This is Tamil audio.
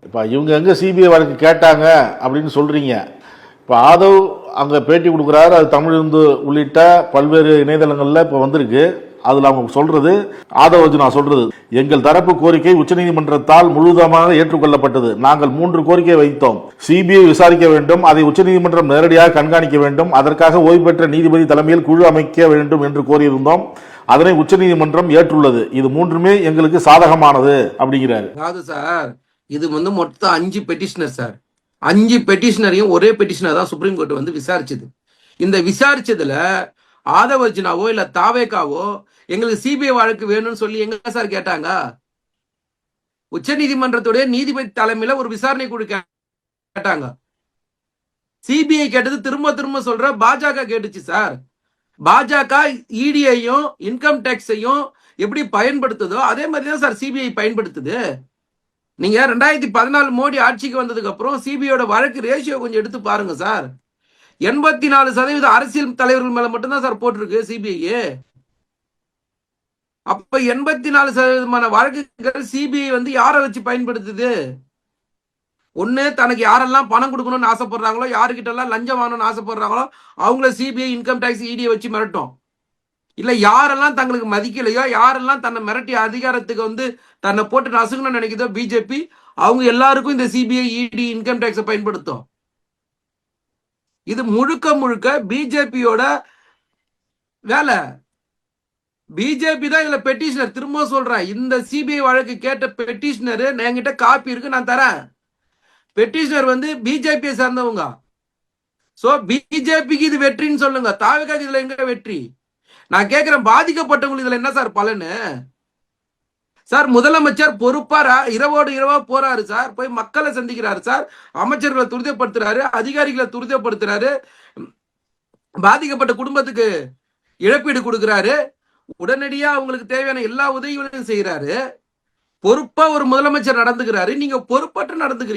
இப்போ இவங்க எங்கே சிபிஐ வழக்கு கேட்டாங்க அப்படின்னு சொல்கிறீங்க. இப்போ ஆதவ் அங்கே பேட்டி கொடுக்குறாரு, அது தமிழிருந்து உள்ளிட்ட பல்வேறு இணையதளங்களில் இப்போ வந்திருக்கு. அதில் அவங்க சொல்றது, ஆதவ் அர்ஜுனா சொல்றது, எங்கள் தரப்பு கோரிக்கை உச்சநீதிமன்றத்தால் முழுவதுமாக ஏற்றுக்கொள்ளப்பட்டது. நாங்கள் 3 கோரிக்கை வைத்தோம். சிபிஐ விசாரிக்க வேண்டும், அதை உச்சநீதிமன்றம் நேரடியாக கண்காணிக்க வேண்டும், அதற்காக ஓய்வு பெற்ற நீதிபதி தலைமையில் குழு அமைக்க வேண்டும் என்று கோரியிருந்தோம். அதனை உச்சநீதிமன்றம் ஏற்றுள்ளது. இது 3மே எங்களுக்கு சாதகமானது அப்படிங்கிறாரு. அதாவது சார், இது மொத்தம் 5 பெட்டிஷனர் சார். 5 பெட்டிஷனரையும் ஒரே பெட்டிஷனர் தான் சுப்ரீம் கோர்ட் வந்து விசாரிச்சது. இந்த விசாரிச்சதுல ஆதவ் அர்ஜுனாவோ இல்ல தாவேகாவோ எங்களுக்கு சிபிஐ வழக்கு வேணும்னு சொல்லி எங்க சார் கேட்டாங்க? உச்ச நீதிமன்றத்துடைய நீதிபதி தலைமையில ஒரு விசாரணை குழு கேட்டாங்க. சிபிஐ கேட்டது திரும்ப திரும்ப சொல்ற பாஜக கேட்டுச்சு சார். பாஜக இடியையும் இன்கம் டேக்ஸையும் எப்படி பயன்படுத்துதோ அதே மாதிரி தான் சார் சிபிஐ பயன்படுத்துது. நீங்க 2014 மோடி ஆட்சிக்கு வந்ததுக்கு அப்புறம் சிபிஐயோட வழக்கு ரேஷியோ கொஞ்சம் எடுத்து பாருங்க சார். 84% அரசியல் தலைவர்கள் மேல மட்டும்தான் சார் போட்டிருக்கு சிபிஐ. அப்ப 84% வழக்குகள் சிபிஐ வந்து யாரை வச்சு பயன்படுத்துது? ஒண்ணு, தனக்கு யாரெல்லாம் பணம் கொடுக்கணும்னு ஆசைப்படுறாங்களோ, யாருக்கிட்ட எல்லாம் லஞ்சம் வாங்கணும்னு ஆசைப்படுறாங்களோ அவங்கள சிபிஐ இன்கம் டாக்ஸ் இடியை வச்சு மிரட்டும். இல்ல யாரெல்லாம் தங்களுக்கு மதிக்கலையோ, யாரெல்லாம் தன்னை மிரட்டிய அதிகாரத்துக்கு வந்து தன்னை போட்டு நசுங்கணும்னு நினைக்குதோ பிஜேபி, அவங்க எல்லாருக்கும் இந்த சிபிஐ இடி இன்கம் டாக்ஸ் பயன்படுத்தும். இது முழுக்க முழுக்க பிஜேபியோட வேலை. பிஜேபி தான் இதுல பெட்டிஷனர். திரும்ப சொல்றேன், இந்த சிபிஐ வழக்கு கேட்ட பெட்டிஷனர் என்கிட்ட காப்பி இருக்கு, நான் தரேன். பெட்டிஷனர் வந்து பிஜேபியை சேர்ந்தவங்க. சோ பிஜேபிக்கு இது வெற்றின்னு சொல்லுங்க, தாவேகாக்கு இதுல எங்க வெற்றி? நான் கேட்கிறேன், பாதிக்கப்பட்டவங்களுக்கு இதுல என்ன சார் பலனு? சார் முதலமைச்சர் பொறுப்பா இரவோடு இரவா போறாரு சார், போய் மக்களை சந்திக்கிறாரு சார், அமைச்சர்களை துரிதப்படுத்துறாரு, அதிகாரிகளை துரிதப்படுத்துறாரு, பாதிக்கப்பட்ட குடும்பத்துக்கு இழப்பீடு கொடுக்கிறாரு, உடனடியா அவங்களுக்கு தேவையான எல்லா உதவிகளையும் செய்யறாரு. பொறுப்பா ஒரு முதலமைச்சர் நடந்துக்கிறாரு. நீங்க பொறுப்பற்று நடந்துக்கிறீங்க.